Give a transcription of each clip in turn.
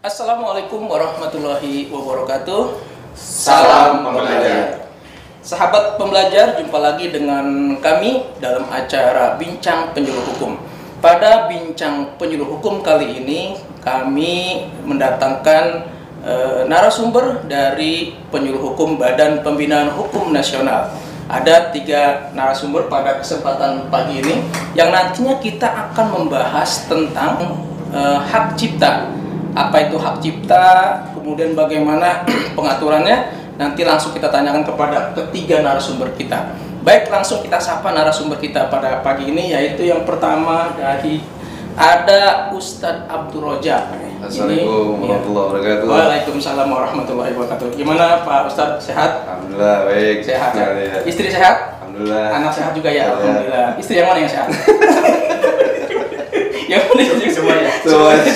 Assalamualaikum warahmatullahi wabarakatuh. Salam pembelajar. Sahabat pembelajar, jumpa lagi dengan kami dalam acara Bincang Penyuluh Hukum. Pada Bincang Penyuluh Hukum kali ini kami mendatangkan narasumber dari Penyuluh Hukum Badan Pembinaan Hukum Nasional. Ada 3 narasumber pada kesempatan pagi ini yang nantinya kita akan membahas tentang hak cipta. Apa itu hak cipta, kemudian bagaimana pengaturannya, nanti langsung kita tanyakan kepada ketiga narasumber kita. Baik, langsung kita sapa narasumber kita pada pagi ini, yaitu yang pertama dari ada Ustadz Abdul Rojak. Assalamualaikum warahmatullahi wabarakatuh. Waalaikumsalam warahmatullahi wabarakatuh. Gimana Pak Ustadz, sehat? Alhamdulillah baik. Sehat ya? Ya. Istri sehat? Alhamdulillah. Anak sehat juga ya? Ya. Alhamdulillah. Istri yang mana yang sehat? Yang mana semuanya? Semuanya.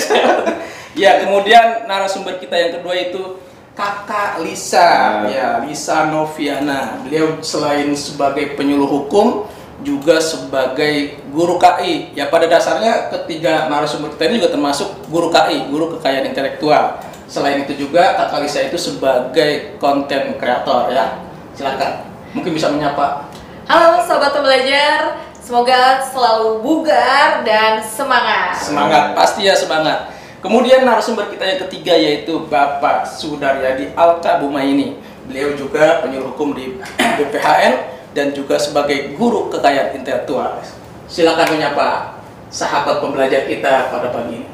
Ya, kemudian narasumber kita yang kedua itu Kakak Lisa, ya Lisa Noviana. Beliau selain sebagai penyuluh hukum juga sebagai guru KI. Ya, pada dasarnya ketiga narasumber kita ini juga termasuk guru KI, guru kekayaan intelektual. Selain itu juga Kakak Lisa itu sebagai konten kreator ya. Silakan, mungkin bisa menyapa. Halo sobat pembelajar, semoga selalu bugar dan semangat. Semangat, pasti ya semangat. Kemudian narasumber kita yang ketiga yaitu Bapak Sudaryadi Alka Bumaini. Beliau juga penyuluh hukum di BPHN dan juga sebagai guru kekayaan intelektual. Silakan menyapa sahabat pembelajar kita pada pagi ini.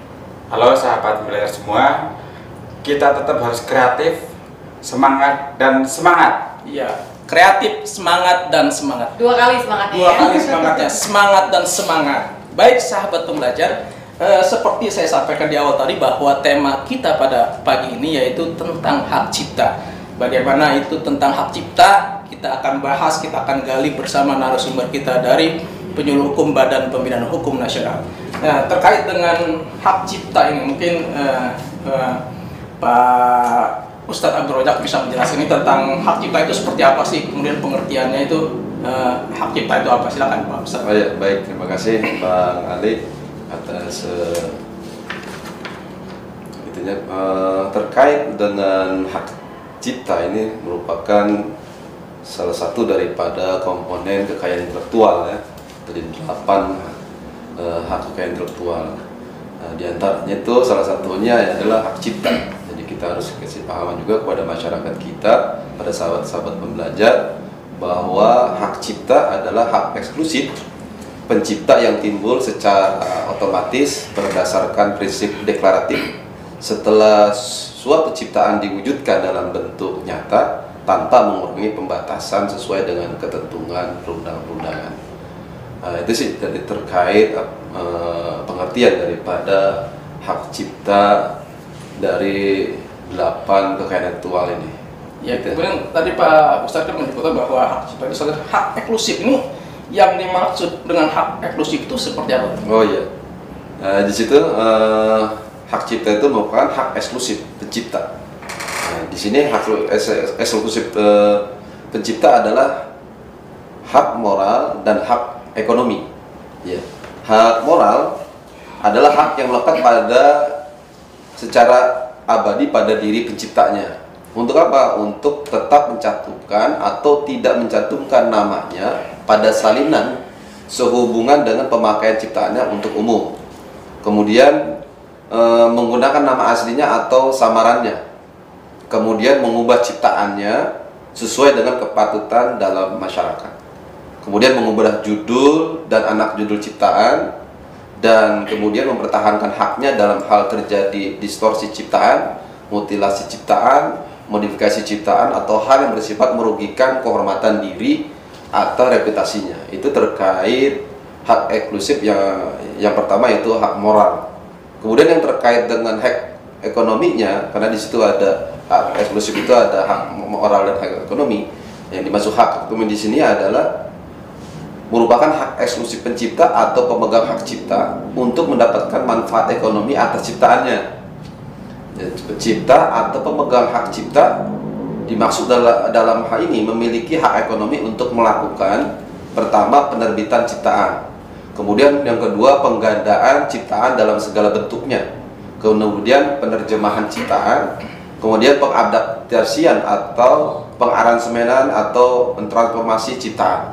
Halo sahabat pembelajar semua, kita tetap harus kreatif, semangat dan semangat. Iya, kreatif, semangat dan semangat. 2 kali semangatnya. 2 kali semangatnya, semangat dan semangat. Baik sahabat pembelajar, seperti saya sampaikan di awal tadi bahwa tema kita pada pagi ini yaitu tentang hak cipta. Bagaimana itu tentang hak cipta, kita akan bahas, kita akan gali bersama narasumber kita dari Penyuluh Hukum Badan Pembinaan Hukum Nasional. Nah, terkait dengan hak cipta ini mungkin Pak Ustadz Abdul Rojak bisa menjelaskan ini tentang hak cipta itu seperti apa sih, kemudian pengertiannya itu hak cipta itu apa? Silakan Pak Ustadz. Oh ya, baik, terima kasih Bang Ali atas terkait dengan hak cipta. Ini merupakan salah satu daripada komponen kekayaan intelektual ya, dari 8 hak kekayaan intelektual. Di antaranya itu salah satunya adalah hak cipta. Jadi kita harus kasih pahaman juga kepada masyarakat kita, pada sahabat-sahabat pembelajar, bahwa hak cipta adalah hak eksklusif pencipta yang timbul secara otomatis berdasarkan prinsip deklaratif setelah suatu ciptaan diwujudkan dalam bentuk nyata tanpa mengurangi pembatasan sesuai dengan ketentuan perundang-undangan. Itu sih dari terkait pengertian daripada hak cipta dari 8 kekayaan intelektual ini. Ya, kemudian tadi Pak Ustadz kan menyebutkan bahwa hak cipta itu adalah hak eksklusif. Ini yang dimaksud dengan hak eksklusif itu seperti apa? Oh iya, di situ hak cipta itu merupakan hak eksklusif pencipta. Di sini hak eksklusif pencipta adalah hak moral dan hak ekonomi. Ya. Hak moral adalah hak yang melekat pada secara abadi pada diri penciptanya. Untuk apa? Untuk tetap mencantumkan atau tidak mencantumkan namanya pada salinan sehubungan dengan pemakaian ciptaannya untuk umum. Kemudian menggunakan nama aslinya atau samarannya. Kemudian mengubah ciptaannya sesuai dengan kepatutan dalam masyarakat. Kemudian mengubah judul dan anak judul ciptaan, dan kemudian mempertahankan haknya dalam hal terjadi distorsi ciptaan, mutilasi ciptaan, modifikasi ciptaan, atau hal yang bersifat merugikan kehormatan diri atau reputasinya. Itu terkait hak eksklusif yang pertama, yaitu hak moral. Kemudian yang terkait dengan hak ekonominya, karena di situ ada hak eksklusif, itu ada hak moral dan hak ekonomi. Yang dimaksud hak ekonomi di sini adalah merupakan hak eksklusif pencipta atau pemegang hak cipta untuk mendapatkan manfaat ekonomi atas ciptaannya. Pencipta atau pemegang hak cipta dimaksud dalam hal ini memiliki hak ekonomi untuk melakukan pertama penerbitan ciptaan, kemudian yang kedua penggandaan ciptaan dalam segala bentuknya, kemudian penerjemahan ciptaan, kemudian pengadaptasian atau pengaransemenan atau pentransformasi ciptaan,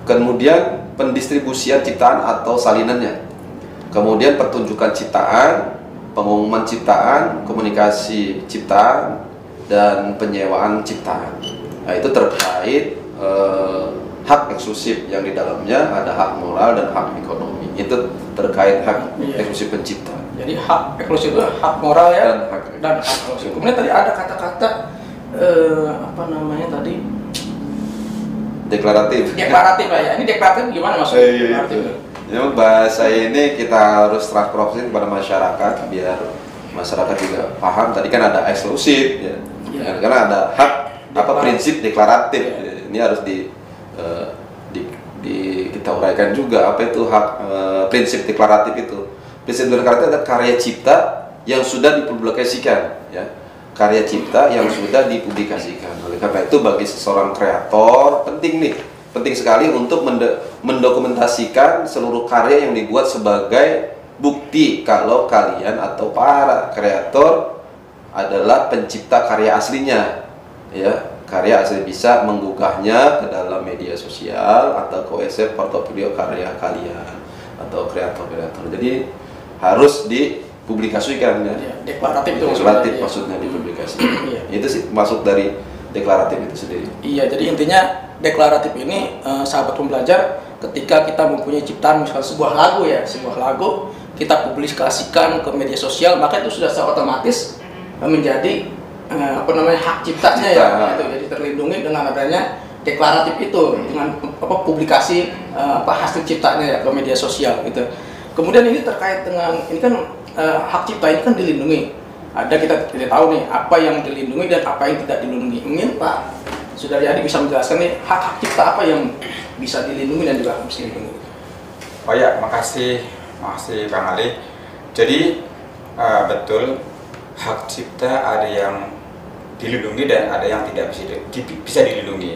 kemudian pendistribusian ciptaan atau salinannya, kemudian pertunjukan ciptaan, pengumuman ciptaan, komunikasi ciptaan, dan penyewaan ciptaan. Nah, itu terkait hak eksklusif yang di dalamnya ada hak moral dan hak ekonomi. Itu terkait hak eksklusif pencipta. Jadi hak eksklusif itu hak moral ya dan hak eksklusif. Kemudian tadi ada kata-kata apa namanya tadi? Deklaratif. Deklaratif lah ya. Ini deklaratif gimana maksudnya? Deklaratif. Ya, bahasa ini kita harus transformasi kepada masyarakat biar masyarakat juga paham. Tadi kan ada eksklusif ya. Karena ada hak prinsip deklaratif. Ini harus kita uraikan juga apa itu hak prinsip deklaratif itu. Prinsip deklaratif adalah karya cipta yang sudah dipublikasikan ya. Karya cipta yang sudah dipublikasikan. Oleh karena itu bagi seseorang kreator penting sekali untuk mendokumentasikan seluruh karya yang dibuat sebagai bukti kalau kalian atau para kreator adalah pencipta karya aslinya ya. Karya asli bisa menggugahnya ke dalam media sosial atau ke website portofolio karya kalian atau kreator-kreator. Jadi harus dipublikasikan ya. Deklaratif itu maksudnya dipublikasikan. Itu sih maksud dari deklaratif itu sendiri. Iya, jadi intinya deklaratif ini sahabat pembelajar, ketika kita mempunyai ciptaan misalnya sebuah lagu kita publikasikan ke media sosial, maka itu sudah secara otomatis menjadi hak ciptanya ya. Itu jadi terlindungi dengan adanya deklaratif itu dengan publikasi hasil ciptanya ya ke media sosial gitu. Kemudian ini terkait dengan ini kan hak cipta ini kan dilindungi. Ada kita tidak tahu nih apa yang dilindungi dan apa yang tidak dilindungi. Mungkin Pak Sudaryadi bisa menjelaskan nih hak cipta apa yang bisa dilindungi dan juga harus dilindungi. Oh ya, makasih Bang Ali. Jadi betul hak cipta ada yang dilindungi dan ada yang tidak bisa dilindungi.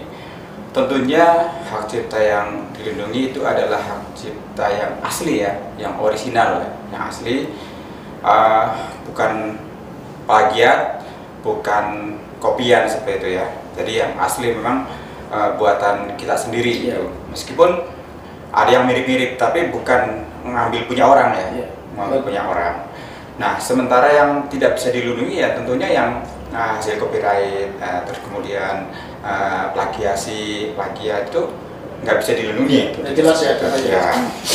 Tentunya hak cipta yang dilindungi itu adalah hak cipta yang asli ya, yang orisinal ya, yang asli, bukan plagiat, bukan kopian seperti itu ya. Jadi yang asli memang buatan kita sendiri gitu. Meskipun ada yang mirip-mirip tapi bukan mengambil punya orang ya, mengambil punya orang. Nah, sementara yang tidak bisa dilindungi ya tentunya yang hasil copyright, terus kemudian plagiat itu nggak bisa dilindungi. Jelas ya.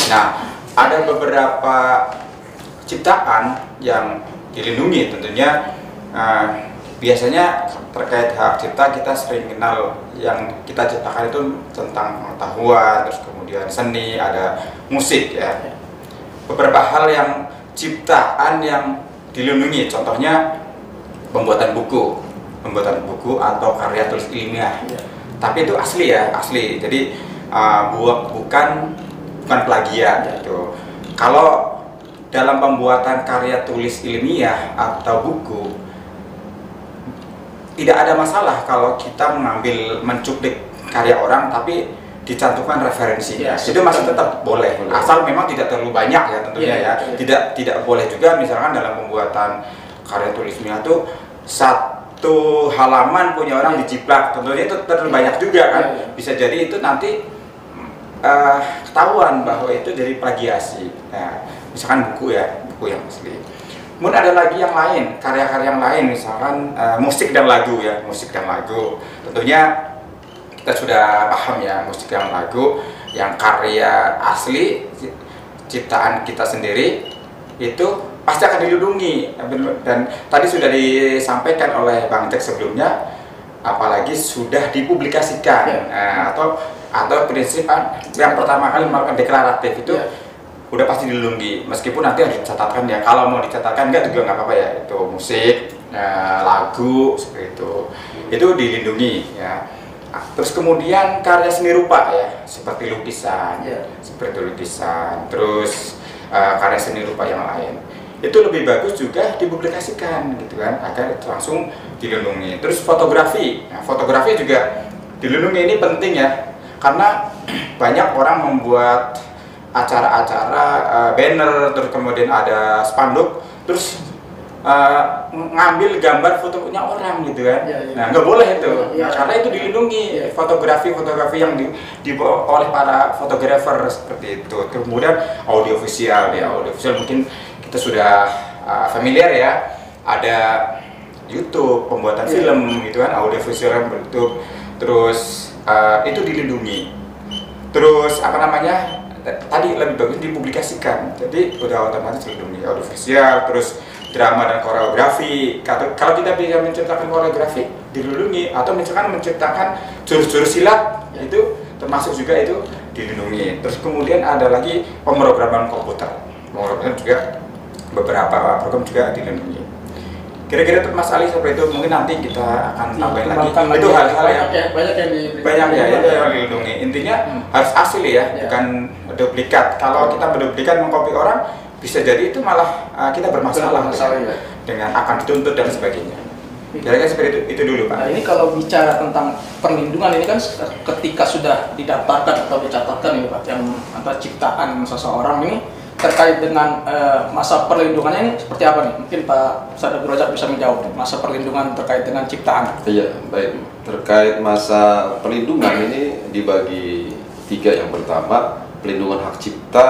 Nah, ada beberapa ciptaan yang dilindungi tentunya. Biasanya terkait hak cipta kita sering kenal yang kita ciptakan itu tentang pengetahuan, terus kemudian seni, ada musik ya. Beberapa hal yang ciptaan yang dilindungi, contohnya pembuatan buku atau karya tulis ilmiah. Tapi itu asli ya, asli. Jadi bukan plagiat gitu. Kalau dalam pembuatan karya tulis ilmiah atau buku tidak ada masalah kalau kita mencuplik karya orang tapi dicantumkan referensinya. Itu masih tetap boleh. Asal memang tidak terlalu banyak ya tentunya ya. Tidak boleh juga misalkan dalam pembuatan karya tulis ilmiah itu satu halaman punya orang diciplak, tentunya itu terlalu banyak juga kan. Bisa jadi itu nanti ketahuan bahwa itu jadi plagiasi. Nah, misalkan buku yang asli. Kemudian ada lagi yang lain, karya-karya yang lain, misalkan musik dan lagu ya, musik dan lagu. Tentunya kita sudah paham ya, musik dan lagu yang karya asli ciptaan kita sendiri itu pasti akan dilindungi. Dan tadi sudah disampaikan oleh Bang Jack sebelumnya, apalagi sudah dipublikasikan atau prinsip yang pertama kali melakukan deklaratif itu udah pasti dilindungi, meskipun nanti harus dicatatkan ya. Kalau mau dicatatkan enggak juga nggak apa-apa ya, itu musik, lagu seperti itu dilindungi ya. Terus kemudian karya seni rupa ya, seperti lukisan, terus karya seni rupa yang lain itu lebih bagus juga dipublikasikan gitu kan, agar itu langsung dilindungi. Terus fotografi, fotografi juga dilindungi, ini penting ya, karena banyak orang membuat acara-acara banner, terus kemudian ada spanduk, terus ngambil gambar fotonya orang gitu kan. Nah, nggak boleh itu. Karena itu dilindungi fotografi yang dibawa oleh para fotografer seperti itu. Kemudian audiovisual mungkin kita sudah familiar ya. Ada YouTube, pembuatan film gitu kan, audiovisual YouTube. Terus itu dilindungi. Terus apa namanya? Tadi lebih bagus dipublikasikan. Jadi udah otomatis dilindungi audiovisual, terus drama dan koreografi. Kalau kita bisa menciptakan koreografi dilindungi, atau misalkan menciptakan jurus-jurus silat itu termasuk juga itu dilindungi. Terus kemudian ada lagi pemrograman komputer, juga beberapa program juga dilindungi. Kira-kira Mas Ali seperti itu, mungkin nanti kita akan tambahin lagi. Itu hal-hal yang banyak yang dilindungi. Intinya harus asli ya, bukan duplikat. Kalau kita berduplikat mengcopy orang, bisa jadi itu malah kita bermasalah dengan akan dituntut dan sebagainya. Kira-kira seperti itu dulu Pak. Nah, ini kalau bicara tentang perlindungan ini kan ketika sudah didaftarkan atau dicatatkan ini Pak, yang ciptaan seseorang ini terkait dengan masa perlindungannya ini seperti apa nih? Mungkin Pak Sadar Rojak bisa menjawab masa perlindungan terkait dengan ciptaan. Iya, baik. Terkait masa perlindungan ini dibagi 3. Yang pertama, pelindungan hak cipta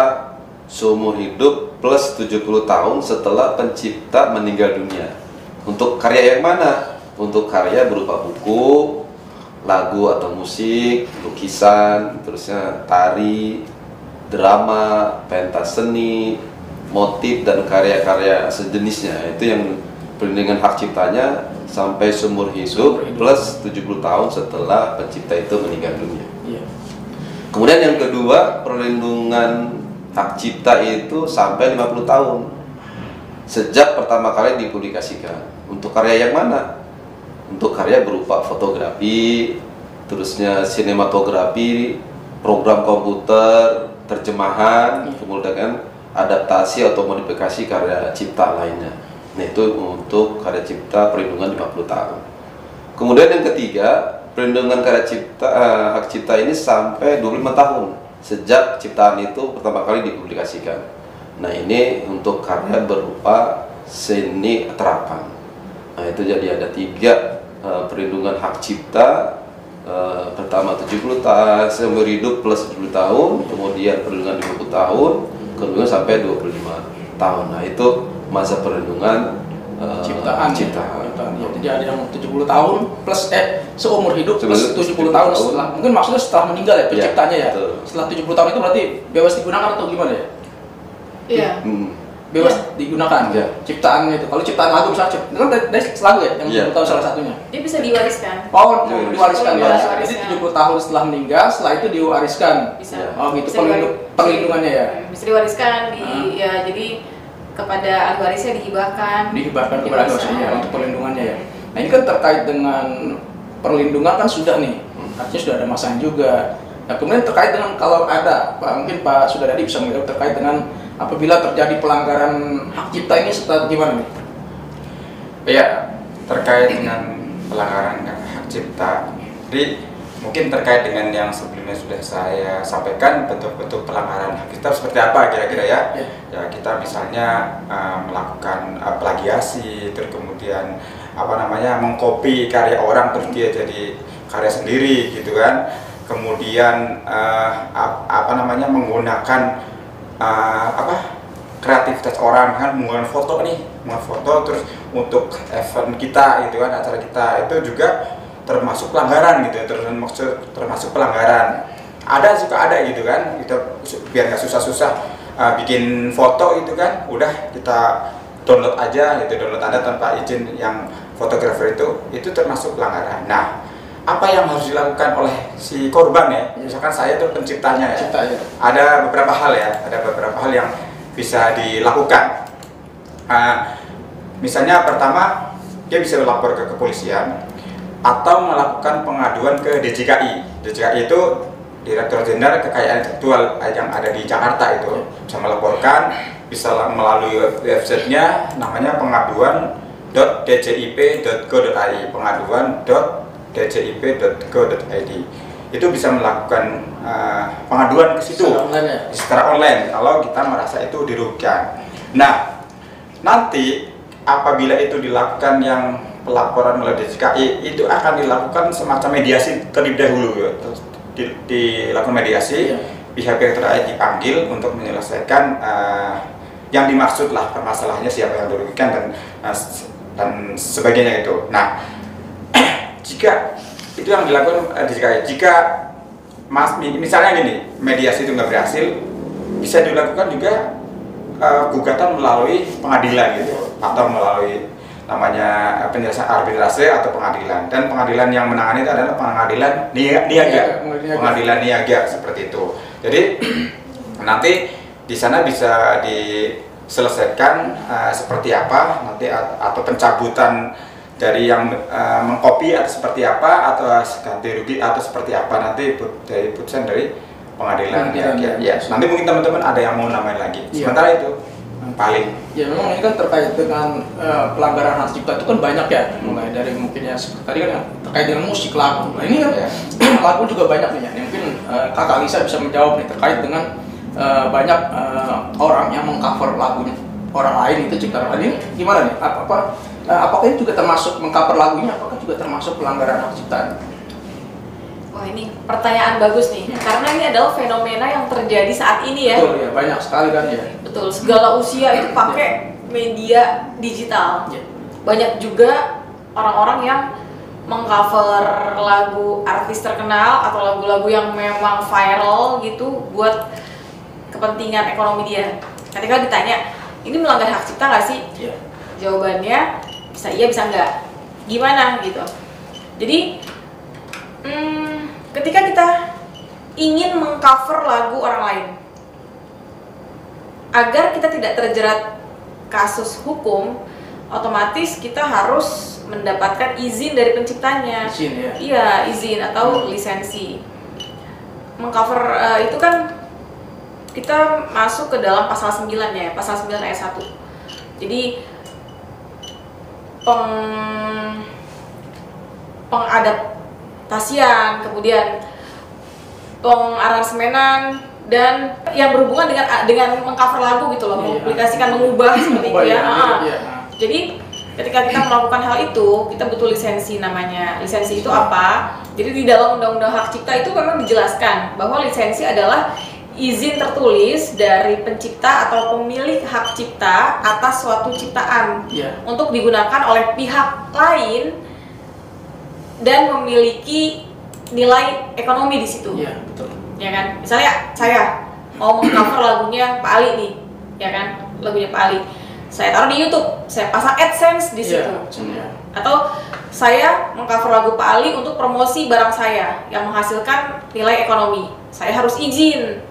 seumur hidup plus 70 tahun setelah pencipta meninggal dunia. Untuk karya yang mana? Untuk karya berupa buku, lagu atau musik, lukisan, terusnya tari, drama, pentas seni, motif, dan karya-karya sejenisnya. Itu yang perlindungan hak ciptanya sampai seumur hidup plus 70 tahun setelah pencipta itu meninggal dunia. Kemudian yang kedua, perlindungan hak cipta itu sampai 50 tahun sejak pertama kali dipublikasikan. Untuk karya yang mana? Untuk karya berupa fotografi, terusnya sinematografi, program komputer, terjemahan, kemudian adaptasi atau modifikasi karya cipta lainnya. Nah, itu untuk karya cipta perlindungan 50 tahun. Kemudian yang ketiga, perlindungan karya cipta hak cipta ini sampai 25 tahun sejak ciptaan itu pertama kali dipublikasikan. Nah, ini untuk karya berupa seni terapan. Nah, itu jadi ada 3 perlindungan hak cipta. Pertama 70 tahun seumur hidup plus 70 tahun, kemudian perlindungan 50 tahun, kemudian sampai 25 tahun. Nah, itu masa perlindungan ciptaan. Ya, jadi ada yang 70 tahun plus seumur hidup plus 70 tahun setelah, mungkin maksudnya setelah meninggal ya penciptanya ya. Setelah 70 tahun itu berarti bebas digunakan atau gimana ya? Iya. Bebas digunakan ciptaannya itu. Kalau ciptaan lagu misalnya, itu kan dari lagu ya yang 70 tahun salah satunya. Dia bisa diwariskan. Oh, diwariskan ya. Jadi 70 tahun setelah meninggal, setelah itu diwariskan. Bisa. Oh, gitu perlindungannya ya. Bisa diwariskan ya, jadi kepada ahli warisnya dihibahkan kepada ahli warisnya untuk perlindungannya ya. Nah, ini kan terkait dengan perlindungan kan sudah nih, artinya sudah ada masanya juga. Nah, kemudian terkait dengan kalau ada, mungkin Pak Sudadadi bisa menjawab terkait dengan apabila terjadi pelanggaran hak cipta ini setelah gimana nih? Ya, terkait dengan pelanggaran hak cipta. Jadi mungkin terkait dengan yang sebelumnya sudah saya sampaikan, bentuk-bentuk pelanggaran hak cipta seperti apa kira-kira ya. Ya, kita misalnya melakukan plagiasi, terus kemudian mengcopy karya orang terus dia jadi karya sendiri gitu kan. Kemudian menggunakan kreativitas orang kan, menggunakan foto terus untuk event kita gitu kan, acara kita itu juga termasuk pelanggaran gitu, termasuk pelanggaran. Ada gitu kan, kita biar nggak susah-susah bikin foto itu kan, udah kita download aja gitu, download Anda tanpa izin yang fotografer itu termasuk pelanggaran. Nah, apa yang harus dilakukan oleh si korban ya? Misalkan saya itu penciptanya ya. Ada beberapa hal yang bisa dilakukan. Misalnya pertama, dia bisa melapor ke kepolisian atau melakukan pengaduan ke DJKI. DJKI itu Direktur Jenderal Kekayaan Intelektual yang ada di Jakarta itu. Bisa melaporkan, bisa melalui websitenya namanya pengaduan.djip.go.id, pengaduan.djip.go.id. Itu bisa melakukan pengaduan ke situ secara online kalau kita merasa itu dirugikan. Nah, nanti apabila itu dilakukan yang pelaporan melalui DJKI, itu akan dilakukan semacam mediasi terlebih dahulu ya. Terus dilakukan mediasi, pihak-pihak terkait dipanggil untuk menyelesaikan yang dimaksud lah, permasalahannya siapa yang dirugikan dan sebagainya itu. Nah, jika itu yang dilakukan DJKI, jika misalnya gini, mediasi itu nggak berhasil, bisa dilakukan juga gugatan melalui pengadilan gitu, atau melalui namanya penyelesaian arbitrase atau pengadilan, dan pengadilan yang menangani itu adalah pengadilan niaga, pengadilan niaga seperti itu. Jadi nanti di sana bisa diselesaikan seperti apa nanti, atau pencabutan dari yang mengkopi atau seperti apa, atau ganti rugi atau seperti apa, nanti dari putusan dari pengadilan niaga. Ya, nanti mungkin teman-teman ada yang mau namain lagi. Sementara itu paling ya memang ini kan terkait dengan pelanggaran hak cipta itu kan banyak ya, mulai dari mungkin ya seperti tadi kan terkait dengan musik, lagu. Nah ini kan lagu juga banyak nih ya. Mungkin Kakak Lisa bisa menjawab nih terkait dengan banyak orang yang mengcover lagunya orang lain, itu ciptaan lain. Ini gimana nih? Apakah ini juga termasuk mengcover lagunya? Apakah juga termasuk pelanggaran hak cipta? Wah, ini pertanyaan bagus nih, karena ini adalah fenomena yang terjadi saat ini ya. Betul ya, banyak sekali kan ya. Betul, segala usia itu pakai media digital. Banyak juga orang-orang yang mengcover lagu artis terkenal atau lagu-lagu yang memang viral gitu buat kepentingan ekonomi dia. Ketika ditanya, ini melanggar hak cipta nggak sih? Jawabannya bisa iya, bisa enggak. Gimana gitu. Jadi ketika kita ingin mengcover lagu orang lain, agar kita tidak terjerat kasus hukum, otomatis kita harus mendapatkan izin dari penciptanya. Izin ya? Iya, izin atau lisensi. Mengcover itu kan kita masuk ke dalam pasal 9 ya, pasal 9 ayat 1. Jadi pengadaptasian, kemudian pengaransemenan, dan yang berhubungan dengan mengcover lagu gitu loh, mempublikasikan, mengubah seperti itu ya. Jadi ketika kita melakukan hal itu, kita butuh lisensi namanya. Lisensi itu apa? Jadi di dalam Undang-Undang Hak Cipta itu memang dijelaskan bahwa lisensi adalah izin tertulis dari pencipta atau pemilik hak cipta atas suatu ciptaan untuk digunakan oleh pihak lain dan memiliki nilai ekonomi di situ. Iya, betul. Ya kan? Misalnya saya mau mengcover lagunya Pak Ali nih, ya kan? Lagunya Pak Ali. Saya taruh di YouTube, saya pasang AdSense di situ. Atau saya mengcover lagu Pak Ali untuk promosi barang saya yang menghasilkan nilai ekonomi. Saya harus izin.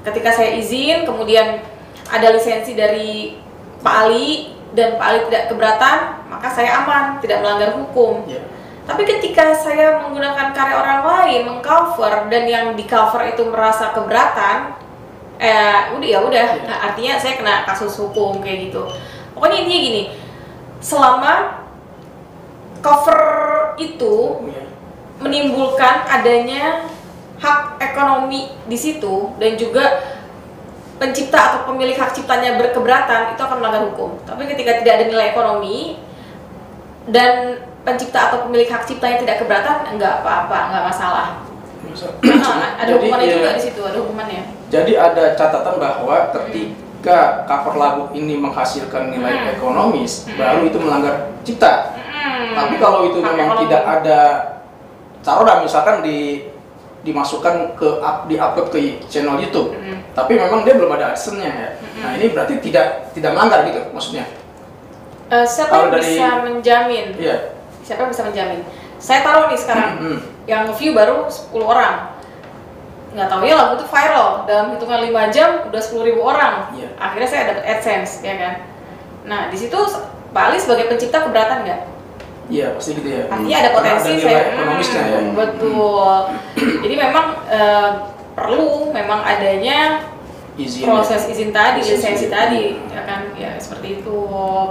Ketika saya izin, kemudian ada lisensi dari Pak Ali dan Pak Ali tidak keberatan, maka saya aman, tidak melanggar hukum. Tapi ketika saya menggunakan karya orang lain, mengcover, dan yang di cover itu merasa keberatan, udah, nah, artinya saya kena kasus hukum kayak gitu. Pokoknya intinya gini, selama cover itu menimbulkan adanya hak ekonomi di situ dan juga pencipta atau pemilik hak ciptanya berkeberatan, itu akan melanggar hukum. Tapi ketika tidak ada nilai ekonomi dan pencipta atau pemilik hak ciptanya tidak keberatan, enggak apa-apa, enggak masalah. Ada hukumannya juga di situ, ada hukumannya. Jadi ada catatan bahwa ketika cover lagu ini menghasilkan nilai ekonomis, baru itu melanggar cipta. Tapi kalau itu memang tidak ada, taruhlah misalkan dimasukkan di-upload ke channel YouTube, tapi memang dia belum ada adsense-nya ya. Nah ini berarti tidak melanggar gitu maksudnya. Siapa yang bisa menjamin? Siapa yang bisa menjamin? Saya taruh nih sekarang, yang view baru 10 orang. Nggak tahu ya lagu itu viral, dalam hitungan 5 jam udah 10.000 orang. Akhirnya saya dapat AdSense, ya kan? Nah di situ Pak Ali sebagai pencipta keberatan nggak? Iya pasti gitu ya. Artinya ada potensi saya ekonomisnya ya. Betul. Jadi memang perlu memang adanya proses izin tadi, lisensi tadi, ya kan? Ya seperti itu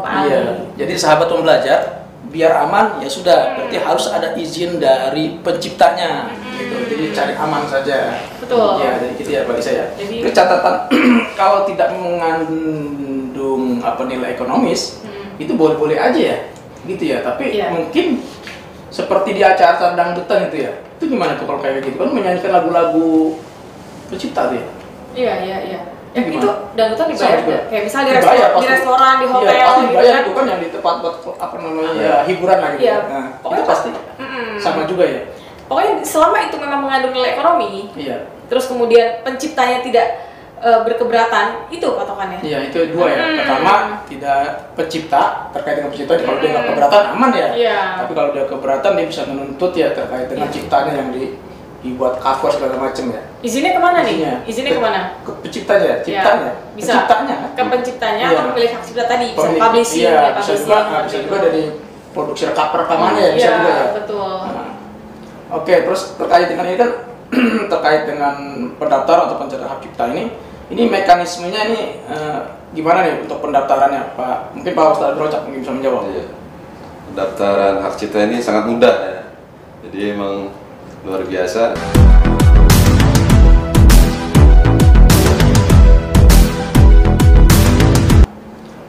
Pak Ali. Jadi sahabat pembelajar, biar aman ya sudah, berarti harus ada izin dari penciptanya. Gitu. Jadi cari aman saja. Betul. Ya, jadi gitu ya bagi saya. Jadi catatan kalau tidak mengandung nilai ekonomis, itu boleh-boleh aja ya, gitu ya. Tapi Iya. mungkin seperti di acara dangdutan itu ya, itu gimana tuh kalau kayak gitu kan menyanyikan lagu-lagu pencipta tuh ya? Iya. Gimana? Itu dangdutan dibayar Sama juga. nggak? Kayak misalnya Dibayar, di pasti. restoran, di hotel, Iya, pasti gitu dibayar kan. itu kan yang di tempat buat apa namanya Iya. ya, hiburan lah gitu. Iya. Nah, itu Pokoknya pasti sama juga ya. Pokoknya selama itu memang mengandung nilai ekonomi, Iya. terus kemudian penciptanya tidak berkeberatan, itu patokannya. Iya, itu dua ya. Pertama, tidak pencipta, terkait dengan pencipta, kalau dia nggak keberatan aman ya. Iya. Tapi kalau dia keberatan, dia bisa menuntut ya terkait dengan ciptanya yang dibuat cover segala macam ya. Izinnya kemana nih? Izinnya. Izinnya kemana? Ke penciptanya, ciptanya. Ya, bisa. Penciptanya kan? Ke penciptanya Iya. atau pemilik hak cipta tadi, bisa Pemilik- publishing, iya, ya, bisa publishing, juga, bisa gitu. juga dari produksi rekamannya ya, bisa Iya, juga ya. betul. Nah, Oke, terus terkait dengan ini kan terkait dengan pendaftaran atau pencatatan hak cipta ini mekanismenya ini gimana nih untuk pendaftarannya, Pak? Mungkin Pak Ustadz Brocak mungkin bisa menjawab. Iya. Pendaftaran hak cipta ini sangat mudah ya. Jadi emang luar biasa.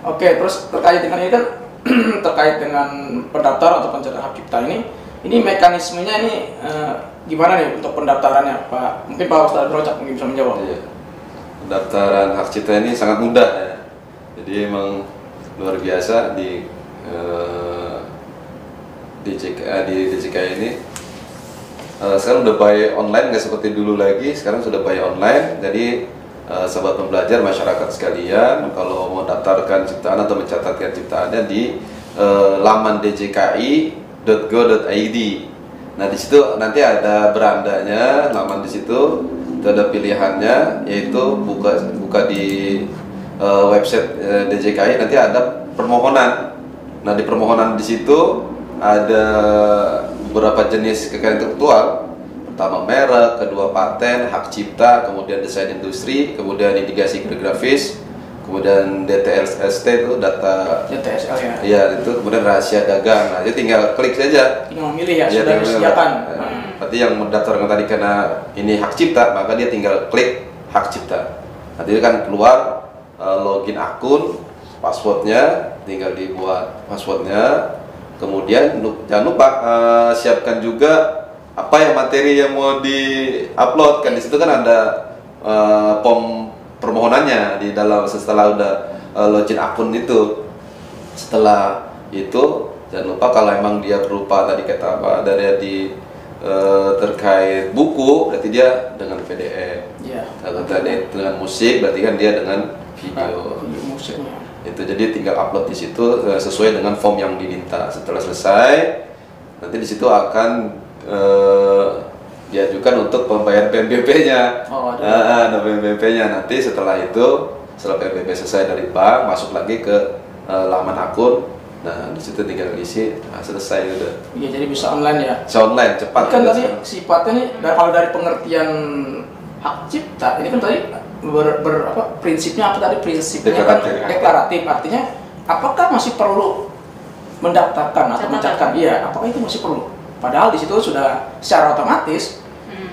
Oke, terus terkait dengan ini kan terkait dengan pendaftaran atau pencatatan hak cipta ini mekanismenya ini gimana nih untuk pendaftarannya, Pak? Mungkin Pak Ustadz Brocak mungkin bisa menjawab. Iya. Pendaftaran hak cipta ini sangat mudah ya. Jadi emang luar biasa di DJKI ini. Sekarang udah buy online, nggak seperti dulu lagi. Sekarang sudah buy online. Jadi sahabat pembelajar, masyarakat sekalian, kalau mau daftarkan ciptaan atau mencatatkan ciptaannya di laman djki.go.id. Nah, di situ nanti ada berandanya, laman di situ, itu ada pilihannya, yaitu buka di website DJKI, nanti ada permohonan. Nah, di permohonan di situ ada beberapa jenis kekayaan intelektual. Pertama merek, kedua paten, hak cipta, kemudian desain industri, kemudian indikasi grafis, kemudian DTLST itu data DTSL ya. iya itu, kemudian rahasia dagang. Nah, jadi tinggal klik saja. Tinggal memilih ya, Iya, sudah tinggal disediakan. memilih. Berarti yang mendaftarkan tadi karena ini hak cipta, maka dia tinggal klik hak cipta. Nanti dia kan keluar login akun, passwordnya, tinggal dibuat passwordnya. Kemudian jangan lupa siapkan juga apa yang materi yang mau di-upload. Kan di situ kan ada form permohonannya di dalam setelah udah login akun itu. Setelah itu jangan lupa kalau emang dia berupa tadi kata apa dari terkait buku, berarti dia dengan PDF. Iya. Kalau tadi dengan musik, berarti kan dia dengan video. Video musiknya. Itu jadi tinggal upload di situ sesuai dengan form yang diminta. Setelah selesai, nanti di situ akan diajukan untuk pembayaran PNBP-nya. Oh, ada. Ada PNBP-nya. Nanti setelah itu, setelah PNBP selesai dari bank, masuk lagi ke laman akun. Nah, di situ tinggal isi, selesai udah. Iya, jadi bisa online ya. Bisa online, cepat. Kan udah tadi sekarang. sifatnya nih, kalau dari pengertian hak cipta ini kan tadi prinsipnya apa tadi, prinsipnya kan Deklaratif. deklaratif, artinya apakah masih perlu mendaftarkan atau Catatan. mencatatkan? Iya, apakah itu masih perlu? Padahal di situ sudah secara otomatis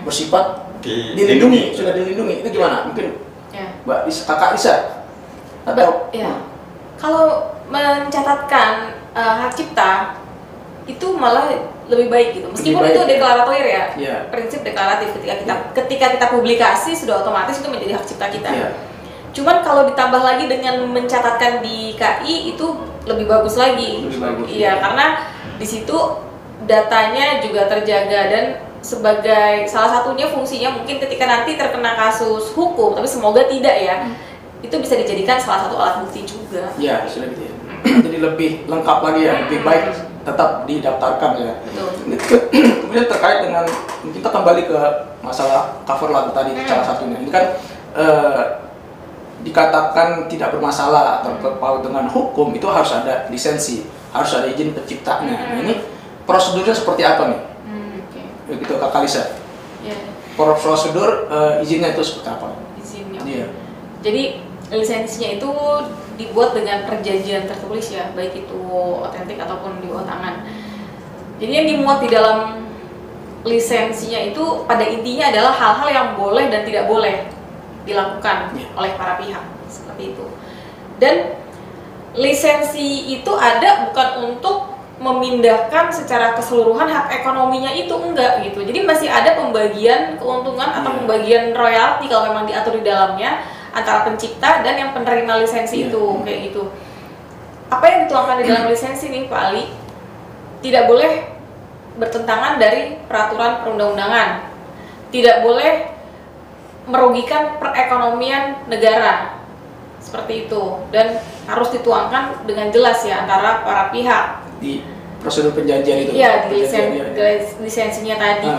bersifat dilindungi, sudah dilindungi. Itu gimana? Mungkin Ya. Mbak Kakak Isa atau Ya. Kalau mencatatkan hak cipta itu malah lebih baik gitu. Meskipun Lebih baik, itu ya. deklaratoir ya. Iya. Prinsip deklaratif ketika kita publikasi sudah otomatis itu menjadi hak cipta kita. Iya. Cuman kalau ditambah lagi dengan mencatatkan di KI itu lebih bagus lagi. Lebih bagus, Iya, ya. karena di situ datanya juga terjaga dan sebagai salah satunya fungsinya mungkin ketika nanti terkena kasus hukum, tapi semoga tidak ya. Itu bisa dijadikan salah satu alat bukti juga. ya sudah gitu ya. Jadi lebih lengkap lagi ya, lebih baik tetap didaftarkan ya. Betul. Kemudian terkait dengan kita kembali ke masalah cover lagu tadi salah satunya. Ini kan dikatakan tidak bermasalah atau berpaut dengan hukum, itu harus ada lisensi, harus ada izin penciptanya. Nah, ini prosedurnya seperti apa nih? Oke. Begitu Kakak Lisa. Ya, Prosedur izinnya itu seperti apa? izinnya. Iya. Jadi lisensinya itu dibuat dengan perjanjian tertulis ya, baik itu otentik ataupun di bawah tangan. Jadi yang dimuat di dalam lisensinya itu pada intinya adalah hal-hal yang boleh dan tidak boleh dilakukan oleh para pihak seperti itu. Dan lisensi itu ada bukan untuk memindahkan secara keseluruhan hak ekonominya itu, enggak gitu. Jadi masih ada pembagian keuntungan atau pembagian royalti kalau memang diatur di dalamnya antara pencipta dan yang penerima lisensi itu, kayak gitu. Apa yang dituangkan di dalam lisensi nih Pak Ali tidak boleh bertentangan dari peraturan perundang-undangan, tidak boleh merugikan perekonomian negara, seperti itu, dan harus dituangkan dengan jelas ya antara para pihak Di prosedur perjanjian itu. iya di lisensinya tadi.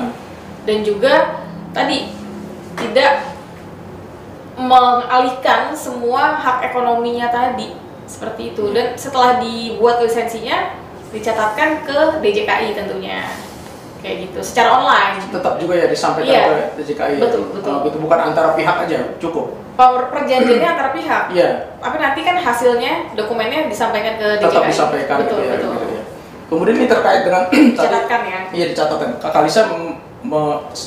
Dan juga tadi tidak mengalihkan semua hak ekonominya tadi, seperti itu. Dan setelah dibuat lisensinya dicatatkan ke DJKI tentunya, kayak gitu, secara online. Tetap juga ya disampaikan ke DJKI. Betul, betul. Gitu, bukan antara pihak aja, cukup. Perjanjiannya antara pihak. Iya. Tapi nanti kan hasilnya, dokumennya disampaikan ke DJKI. Tetap disampaikan. Betul, ya, betul. gitu ya. Kemudian ini terkait dengan Dicatatkan ya. Iya, dicatatkan. Kak Kalisa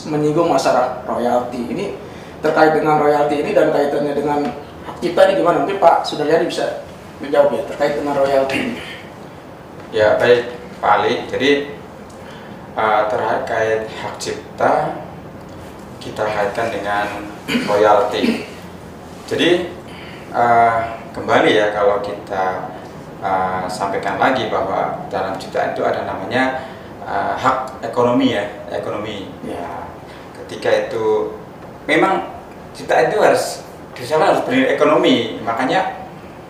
menyinggung masalah royalti. Ini terkait dengan royalti ini dan kaitannya dengan hak cipta ini gimana? Mungkin Pak Sudaryadi bisa menjawab ya terkait dengan royalti ini. Ya baik Pak Ali, jadi terkait hak cipta kita kaitkan dengan royalti. Jadi kembali ya, kalau kita sampaikan lagi bahwa dalam ciptaan itu ada namanya hak ekonomi ya, ekonomi. Ya, ketika itu memang ciptaan itu harus bernilai ekonomi, makanya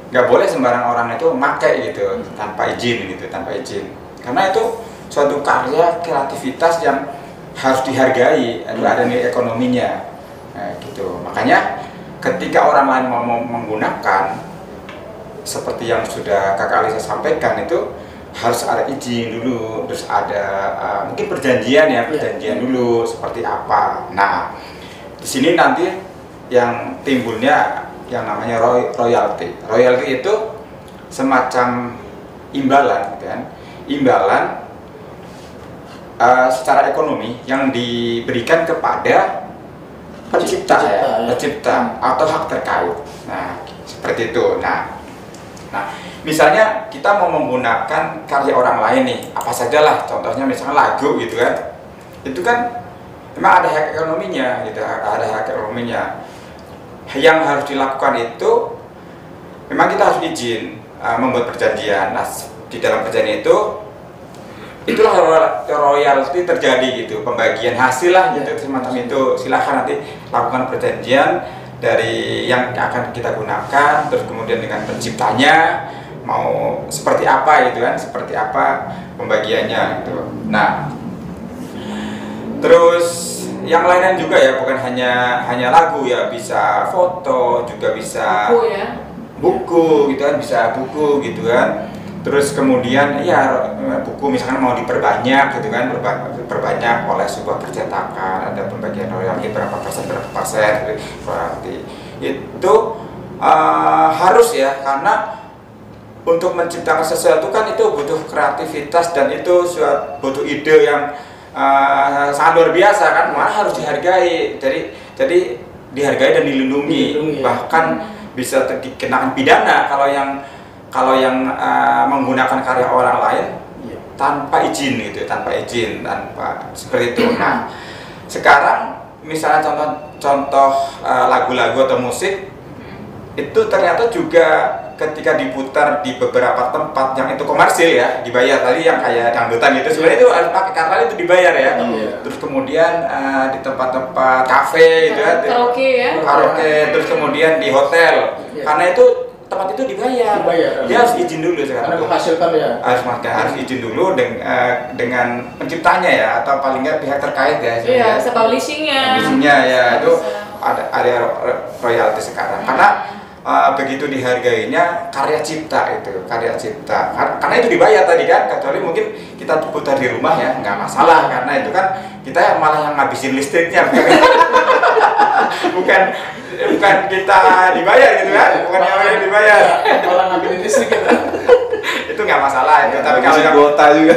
nggak boleh sembarang orang itu memakai gitu tanpa izin gitu, tanpa izin. Karena itu suatu karya kreativitas yang harus dihargai, ada nilai ekonominya, gitu. Makanya ketika orang lain mau menggunakan seperti yang sudah Kakak Alisa sampaikan, itu harus ada izin dulu, terus ada mungkin perjanjian ya, perjanjian dulu seperti apa. Nah, di sini nanti yang timbulnya yang namanya royalti. Royalti itu semacam imbalan, gitu kan? Imbalan secara ekonomi yang diberikan kepada pencipta atau hak terkait. Nah, seperti itu. Nah, misalnya kita mau menggunakan karya orang lain nih, apa saja lah, contohnya misalnya lagu gitu kan, itu kan memang ada hak ekonominya gitu, ada hak ekonominya. Yang harus dilakukan itu memang kita harus izin, membuat perjanjian. Nah, di dalam perjanjian itu itulah royalti terjadi gitu, pembagian hasil lah gitu, semacam itu. Silahkan nanti lakukan perjanjian dari yang akan kita gunakan, terus kemudian dengan penciptanya mau seperti apa gitu kan, seperti apa pembagiannya gitu. Nah, terus yang lainnya juga ya, bukan hanya lagu ya, bisa foto juga, bisa buku ya, buku gitu kan, bisa buku gitu kan. Terus kemudian ya buku misalkan mau diperbanyak gitu kan, diperbanyak oleh sebuah percetakan, ada pembagian royalti berapa persen royalti itu harus ya, karena untuk menciptakan sesuatu kan itu butuh kreativitas dan itu butuh ide yang sangat luar biasa kan, malah harus dihargai. Jadi dihargai dan dilindungi, bahkan bisa dikenakan pidana kalau yang menggunakan karya orang lain tanpa izin gitu, tanpa seperti itu. Nah, sekarang misalnya contoh lagu-lagu atau musik itu ternyata juga ketika diputar di beberapa tempat yang itu komersil ya, dibayar. Tadi yang kayak dangdutan gitu sebenarnya itu harus pakai, karena itu dibayar ya. Terus kemudian di tempat-tempat kafe gitu ya, karaoke, terus kemudian di hotel, karena itu tempat itu dibayar. Dia harus izin dulu sekarang. Karena menghasilkan ya. Harus izin dulu dengan penciptanya ya, atau paling nggak pihak terkait ya. Iya, publishingnya. Publishingnya ya, itu ada royalti sekarang. Karena begitu dihargainya karya cipta itu, karena itu dibayar tadi kan, kecuali mungkin kita putar di rumah ya, nggak masalah, karena itu kan kita malah yang ngabisin listriknya, bukan kita dibayar gitu kan, bukan yang dibayar, malah ngabisin listrik itu nggak masalah itu. Tapi kalau yang kuota juga,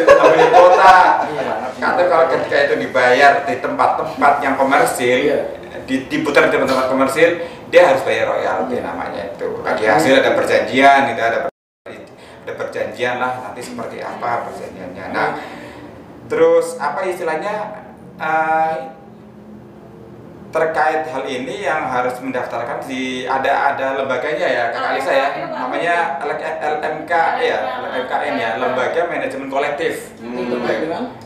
kalau ketika itu dibayar di tempat-tempat yang komersil, diputar di tempat-tempat komersil, dia harus bayar royalti namanya itu. Bagi hasil ada perjanjian, itu ada perjanjian lah nanti seperti apa perjanjiannya. Nah, terus apa istilahnya terkait hal ini yang harus mendaftarkan di ada lembaganya ya Kak Alisa ya, namanya LMK ya, LMKN ya, Lembaga Manajemen Kolektif.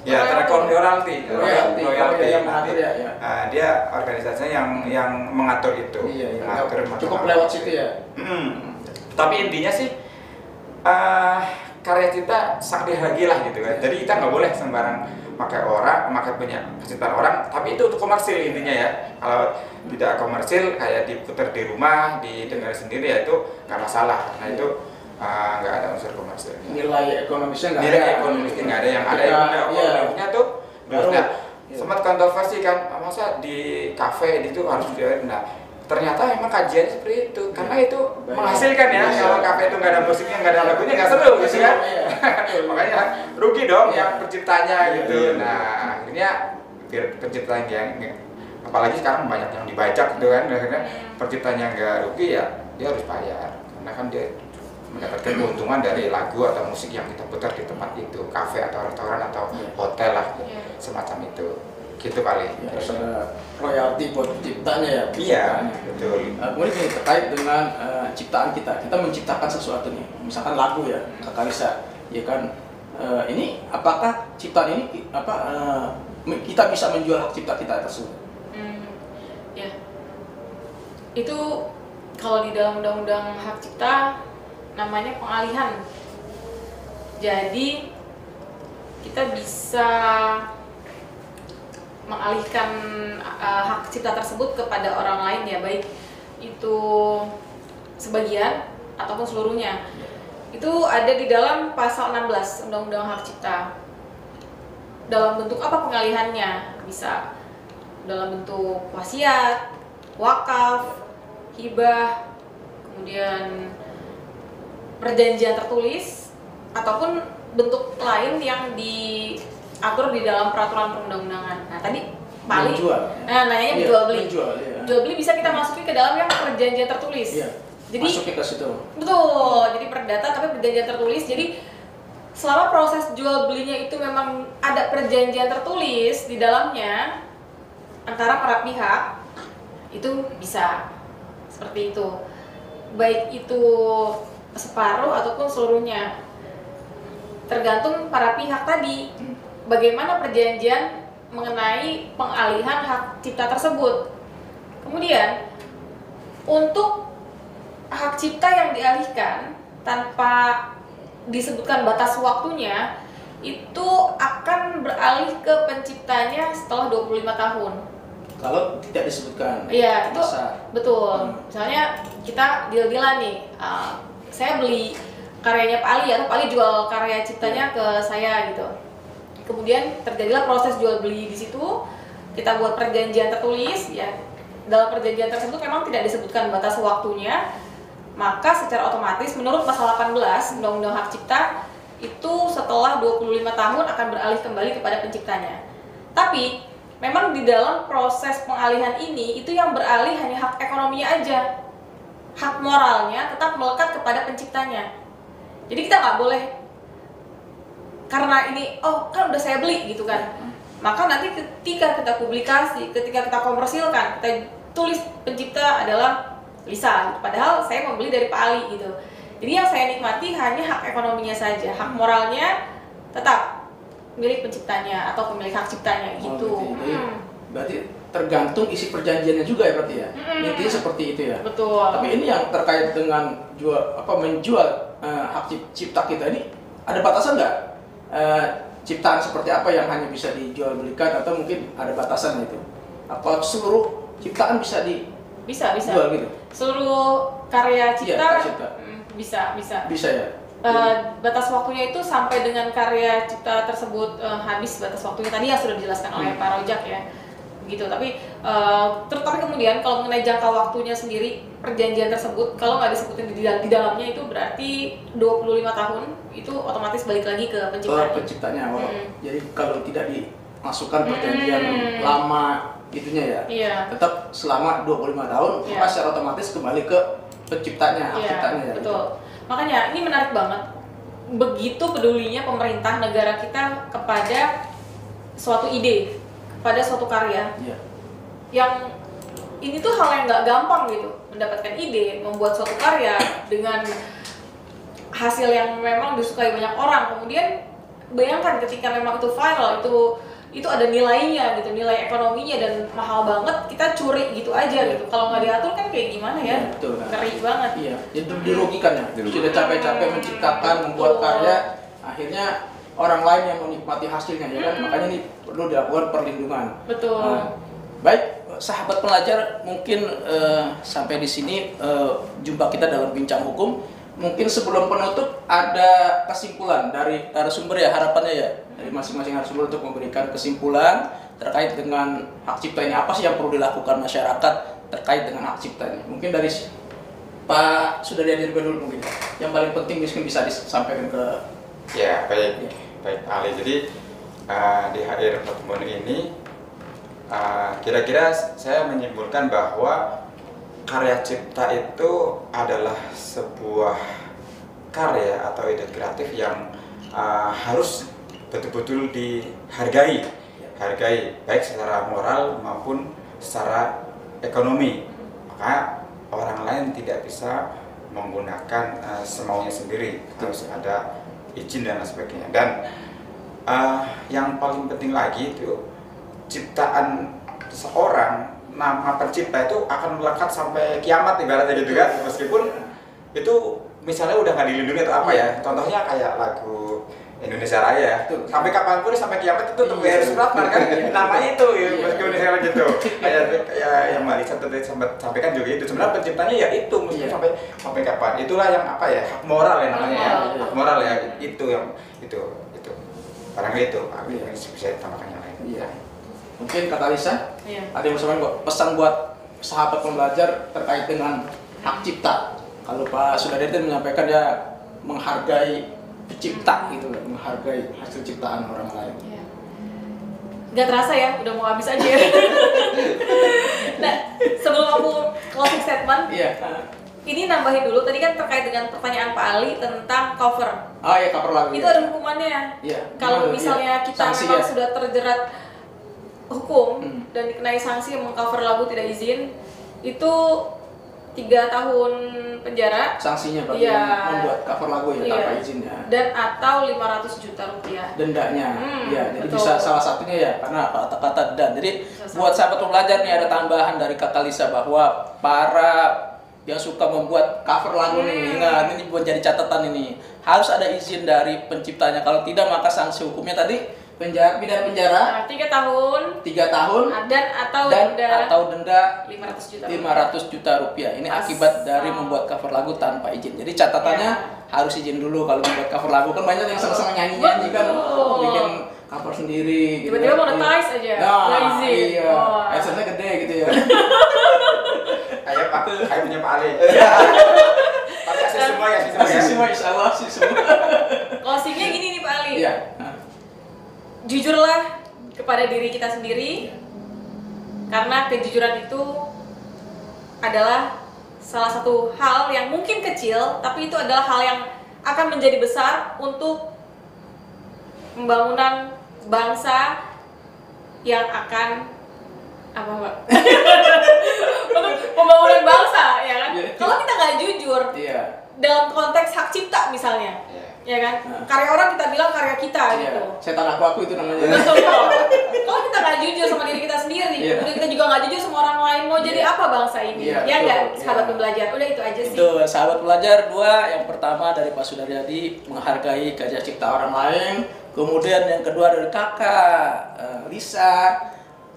Ya, terkait royalti. Dia organisasinya yang mengatur itu. Mengatur cukup lewat situ ya. Tapi intinya sih karya kita sangat dihargai lah gitu kan. Jadi kita nggak boleh sembarang pakai punya penciptaan orang, tapi itu untuk komersil intinya ya. Kalau tidak komersil kayak diputar di rumah, didengar sendiri ya itu nggak masalah. Nah itu nggak ada unsur komersil. Nilai ekonomisnya nggak ada. Nilai ekonomisnya nggak ada, yang ada ekonomisnya tuh. Nah, sempat kontroversi kan, masa di kafe itu harus nah ternyata memang kajian seperti itu karena itu menghasilkan ya. Kalau kafe itu nggak ada musiknya, nggak ada lagunya, nggak seru gitu kan. Makanya rugi dong yang penciptanya gitu. Nah akhirnya biar penciptanya yang apalagi sekarang banyak yang dibajak gitu kan, akhirnya penciptanya nggak rugi ya dia harus bayar karena kan dia mendapatkan keuntungan dari lagu atau musik yang kita putar di tempat itu, kafe atau restoran atau hotel lah semacam itu. Gitu kali. Ya, harus ada royalti buat penciptanya ya. Iya, betul. Kemudian ini terkait dengan ciptaan kita menciptakan sesuatu nih, misalkan lagu ya, Kak Alisa, ya kan, ini apakah ciptaan ini kita bisa menjual hak cipta kita tersebut? Ya, itu kalau di dalam undang-undang hak cipta namanya pengalihan. Jadi kita bisa mengalihkan hak cipta tersebut kepada orang lain ya, baik itu sebagian ataupun seluruhnya. Itu ada di dalam pasal 16 Undang-Undang Hak Cipta. Dalam bentuk apa pengalihannya? Bisa dalam bentuk wasiat, wakaf, hibah, kemudian perjanjian tertulis, ataupun bentuk lain yang diatur di dalam peraturan perundang-undangan. Nah tadi Pak Ali, nanyanya jual beli. Jual beli bisa kita masukin ke dalam yang perjanjian tertulis. Iya. Jadi masukin ke situ. Betul. Jadi perdata tapi perjanjian tertulis. Jadi selama proses jual belinya itu memang ada perjanjian tertulis di dalamnya antara para pihak, itu bisa seperti itu. Baik itu separuh ataupun seluruhnya. Tergantung para pihak tadi. Bagaimana perjanjian mengenai pengalihan hak cipta tersebut. Kemudian untuk hak cipta yang dialihkan tanpa disebutkan batas waktunya itu akan beralih ke penciptanya setelah 25 tahun. Kalau tidak disebutkan. Iya, itu masa. betul. Misalnya kita deal-dealan nih, saya beli karyanya Pak Ali atau Pak Ali jual karya ciptanya ke saya gitu. Kemudian terjadilah proses jual beli di situ. Kita buat perjanjian tertulis ya. Dalam perjanjian tersebut memang tidak disebutkan batas waktunya. Maka secara otomatis menurut pasal 18 Undang-Undang Hak Cipta itu setelah 25 tahun akan beralih kembali kepada penciptanya. Tapi memang di dalam proses pengalihan ini itu yang beralih hanya hak ekonominya aja. Hak moralnya tetap melekat kepada penciptanya. Jadi kita nggak boleh karena ini kan udah saya beli gitu kan. Maka nanti ketika kita publikasi, ketika kita komersilkan, kita tulis pencipta adalah Lisa, padahal saya membeli dari Pak Ali gitu. Jadi yang saya nikmati hanya hak ekonominya saja, hak moralnya tetap milik penciptanya atau pemilik hak ciptanya gitu. Berarti tergantung isi perjanjiannya juga ya berarti ya. Intinya seperti itu ya. Betul. Tapi ini yang terkait dengan menjual hak cipta kita ini ada batasan nggak? Ciptaan seperti apa yang hanya bisa dijual belikan atau mungkin ada batasan itu? Apa seluruh ciptaan bisa jual gitu? Seluruh karya cipta, iya, bisa ya. Batas waktunya itu sampai dengan karya cipta tersebut habis batas waktunya tadi yang sudah dijelaskan oleh Pak Rojak ya, gitu. Tapi terutama kemudian kalau mengenai jangka waktunya sendiri perjanjian tersebut kalau nggak disebutin di dalamnya itu berarti 25 tahun itu otomatis balik lagi ke penciptanya. Jadi kalau tidak dimasukkan perjanjian lama itunya ya, tetap selama 25 tahun maka secara otomatis kembali ke penciptanya, hak ciptanya ya. Betul. Makanya ini menarik banget begitu pedulinya pemerintah negara kita kepada suatu ide, kepada suatu karya. Iya. Yang ini tuh hal yang nggak gampang gitu, mendapatkan ide, membuat suatu karya dengan hasil yang memang disukai banyak orang. Kemudian bayangkan ketika memang itu viral, itu ada nilainya gitu, nilai ekonominya dan mahal banget, kita curi gitu aja gitu. Kalau nggak diatur kan kayak gimana ya? Iya, betul, kan? Ngeri banget. Iya, itu dirugikan ya. Sudah capek-capek menciptakan, membuat karya, akhirnya orang lain yang menikmati hasilnya ya kan. Makanya ini perlu dilakukan perlindungan. Betul. Baik, sahabat pelajar, mungkin sampai di sini jumpa kita dalam bincang hukum. Mungkin sebelum penutup ada kesimpulan dari narasumber ya, harapannya ya dari masing-masing narasumber untuk memberikan kesimpulan terkait dengan hak cipta ini. Apa sih yang perlu dilakukan masyarakat terkait dengan hak cipta ini? Mungkin dari Pak Sudaryadi dulu mungkin yang paling penting mungkin bisa disampaikan ke. Ya, baik Pak Ali. Jadi di akhir pertemuan ini kira-kira saya menyimpulkan bahwa karya cipta itu adalah sebuah karya atau ide kreatif yang harus betul-betul dihargai, baik secara moral maupun secara ekonomi. Maka orang lain tidak bisa menggunakan semaunya sendiri, harus ada izin dan lain sebagainya. Dan yang paling penting lagi itu ciptaan seorang, nama pencipta itu akan melekat sampai kiamat ibaratnya gitu kan, meskipun itu misalnya udah nggak dilindungi atau apa ya, contohnya kayak lagu Indonesia Raya, sampai kapanpun sampai kiamat itu tetap harus Supratman kan, nama itu ya, meskipun misalnya gitu, kayak yang Mbak Lisa tadi sampaikan juga itu, sebenarnya penciptanya ya itu, meskipun sampai kapan, itulah yang apa ya, hak moral ya namanya ya, hak moral ya, itu yang itu barangkali itu, bisa ditambahkan yang lain. Iya. Mungkin Kak Lisa, ada yang mau pesan buat sahabat pembelajar terkait dengan hak cipta. Kalau Pak Sudaryadi menyampaikan ya menghargai pencipta gitu, menghargai hasil ciptaan orang lain. Iya. Gak terasa ya, udah mau habis aja. Nah, sebelum aku closing statement, ini nambahin dulu. Tadi kan terkait dengan pertanyaan Pak Ali tentang cover. Oh iya, cover lagu. Itu ada hukumannya. Iya. Kalau misalnya kita sanksi memang ya? sudah terjerat hukum dan dikenai sanksi mengcover lagu tidak izin, itu 3 tahun penjara. Sanksinya bagi yang membuat cover lagu ya tanpa izin ya. Dan atau 500 juta rupiah. Dendanya. Ya, jadi betul. bisa salah satunya ya karena kata-kata dan. Jadi buat sahabat pembelajar nih ada tambahan dari Kakak Lisa bahwa para yang suka membuat cover lagu nih, ingat ini buat jadi catatan ini. Harus ada izin dari penciptanya. Kalau tidak maka sanksi hukumnya tadi pidana penjara 3 tahun 3 tahun dan atau denda 500 juta rupiah. Ini akibat dari membuat cover lagu tanpa izin. Jadi catatannya harus izin dulu kalau membuat cover lagu, kan banyak yang senang nyanyi kan, bikin cover sendiri gitu. Tiba-tiba monetize aja, nggak izin. Iya. AdSense-nya gede gitu ya. Kayak punya Pak Ali. Pakai semua ya, semua insyaallah sih semua. Closingnya gini nih Pak Ali. Iya. Jujurlah kepada diri kita sendiri, karena kejujuran itu adalah salah satu hal yang mungkin kecil, tapi itu adalah hal yang akan menjadi besar untuk pembangunan bangsa yang akan apa Mbak? Untuk pembangunan bangsa, ya kan? Kalau kita nggak jujur dalam konteks hak cipta misalnya, ya kan? Karya orang kita bilang karya kita gitu. Setan aku itu namanya. Betul. Kalau kita nggak jujur sama diri kita sendiri, kemudian kita juga nggak jujur sama orang lain, mau jadi apa bangsa ini? Ya nggak, sahabat pembelajar. Udah itu aja sih. Itu sahabat pelajar 2, yang pertama dari Pak Sudaryadi menghargai karya cipta orang lain. Kemudian yang kedua dari Kakak Lisa,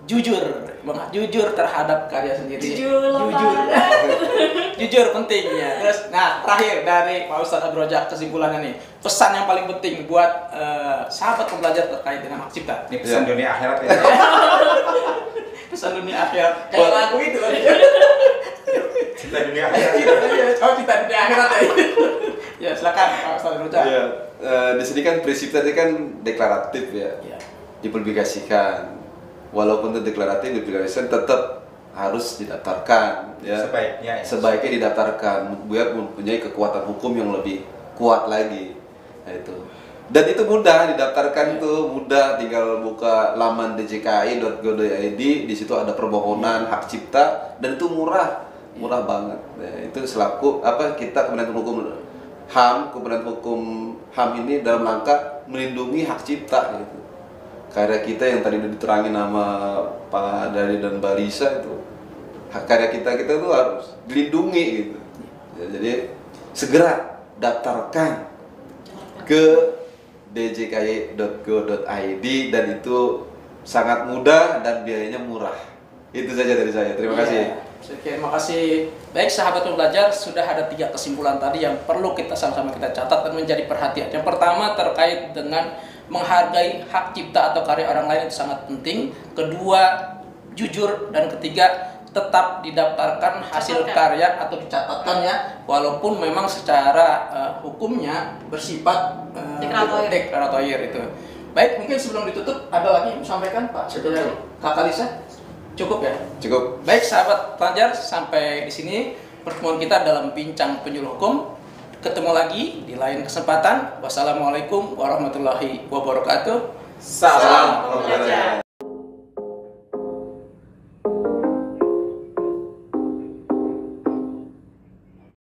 jujur terhadap karya sendiri. Jujur pentingnya. Terus, nah terakhir dari Pak Ustadz Abdurrojak, kesimpulannya nih, pesan yang paling penting buat sahabat pembelajar terkait dengan hak cipta. Ini pesan dunia akhirat ya. Pesan dunia akhirat. Kayak lagu itu kan. Cinta dunia akhirat. Oh, cinta dunia akhirat ya. Ya silakan Pak Ustadz Abdurrojak. Iya. Di sini kan prinsip tadi kan deklaratif ya. Dipublikasikan. Walaupun itu deklaratif, dipublikasikan tetap harus didaftarkan ya. Sebaiknya didaftarkan biar mempunyai kekuatan hukum yang lebih kuat lagi. Nah, itu. Dan itu mudah didaftarkan tuh, mudah, tinggal buka laman djki.go.id, di situ ada permohonan hak cipta dan itu murah banget. Nah, itu selaku kita Kementerian Hukum HAM ini dalam rangka melindungi hak cipta gitu. Karya kita yang tadi udah diterangin nama Pak Dari dan Mbak Lisa itu, karya kita itu harus dilindungi gitu. Ya, jadi segera daftarkan ke djki.go.id dan itu sangat mudah dan biayanya murah. Itu saja dari saya. Terima kasih. Terima kasih. Baik sahabat pembelajar, sudah ada 3 kesimpulan tadi yang perlu kita sama-sama kita catat dan menjadi perhatian. Yang pertama terkait dengan menghargai hak cipta atau karya orang lain itu sangat penting. Kedua, jujur, dan ketiga, tetap didaftarkan hasil karya atau dicatatkannya walaupun memang secara hukumnya bersifat deklaratoir itu. Baik, mungkin sebelum ditutup ada lagi yang disampaikan Pak Kakak Lisa? Cukup ya? Cukup. Baik sahabat pelajar, sampai di sini pertemuan kita dalam Bincang Penyuluh Hukum. Ketemu lagi di lain kesempatan. Wassalamualaikum warahmatullahi wabarakatuh. Salam